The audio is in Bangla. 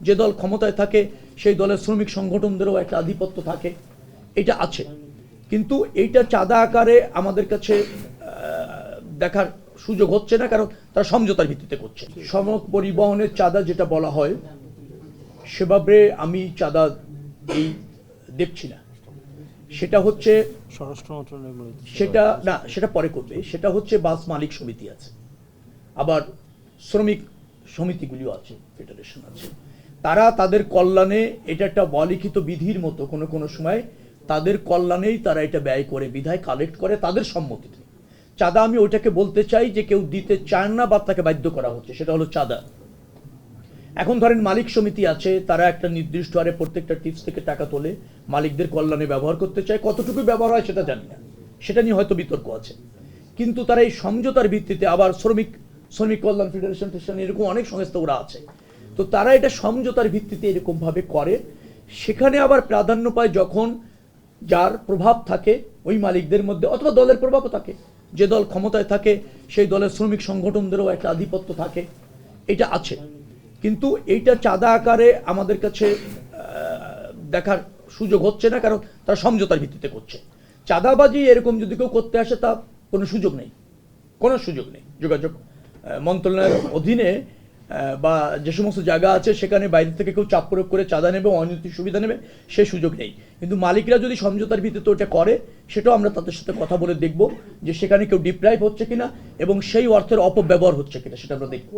যে দল ক্ষমতায় থাকে সেই দলের শ্রমিক সংগঠনদেরও একটা আধিপত্য থাকে, এটা আছে। কিন্তু এইটা চাঁদা আকারে আমাদের কাছে দেখার সুযোগ হচ্ছে না, কারণ তারা সমঝোতার ভিত্তিতে করছে। সড়ক পরিবহনের চাঁদা যেটা বলা হয় সেভাবে আমি চাঁদা এই দেখছি না। সেটা হচ্ছে স্বরাষ্ট্র মন্ত্রণালয়, সেটা না, সেটা পরে করবে। সেটা হচ্ছে বাস মালিক সমিতি আছে, আবার শ্রমিক সমিতিগুলিও আছে, ফেডারেশন আছে। তারা তাদের কল্যাণে, এটা একটা অলিখিত বিধির মতো কোনো কোনো সময় তাদের কল্যাণেই তারা এটা ব্যয় করে, বিধায় কালেক্ট করে তাদের সম্মতিতে। চাঁদা আমি ওইটাকে বলতে চাই যে কেউ দিতে চায় না বা তাকে বাধ্য করা হচ্ছে, সেটা হলো চাঁদা। এখন ধরেন মালিক সমিতি আছে, তারা একটা নির্দিষ্ট হারে প্রত্যেকটা টিপস থেকে টাকা তোলে, মালিকদের কল্যাণে ব্যবহার করতে চায়। কতটুকু ব্যবহার হয় সেটা জানি না, সেটা নিয়ে হয়তো বিতর্ক আছে। কিন্তু তারা এই সমঝোতার ভিত্তিতে, আবার শ্রমিক কল্যাণ ফেডারেশন এরকম অনেক সংস্থা ওরা আছে, তো তারা এটা সমঝোতার ভিত্তিতে এরকম ভাবে করে। সেখানে আবার প্রাধান্য পায় যখন যার প্রভাব থাকে ওই মালিকদের মধ্যে, অথবা দলের প্রভাবও থাকে। যে দল ক্ষমতায় থাকে সেই দলের শ্রমিক সংগঠনদেরও একটা আধিপত্য থাকে, এটা আছে। কিন্তু এইটা চাঁদা আকারে আমাদের কাছে দেখার সুযোগ হচ্ছে না, কারণ তারা সমঝোতার ভিত্তিতে করছে। চাঁদাবাজি এরকম যদি কেউ করতে আসে, তা কোনো সুযোগ নেই, কোনো সুযোগ নেই। যোগাযোগ মন্ত্রণালয়ের অধীনে বা যে সমস্ত জায়গা আছে সেখানে বাইরে থেকে কেউ চাপ প্রয়োগ করে চাঁদা নেবে, অনৈতিক সুবিধা নেবে, সে সুযোগ নেই। কিন্তু মালিকরা যদি সমঝোতার ভিত্তিতে ওটা করে, সেটাও আমরা তাদের সাথে কথা বলে দেখব যে সেখানে কেউ ডিপ্রাইভ হচ্ছে কিনা এবং সেই অর্থের অপব্যবহার হচ্ছে কিনা, সেটা আমরা দেখব।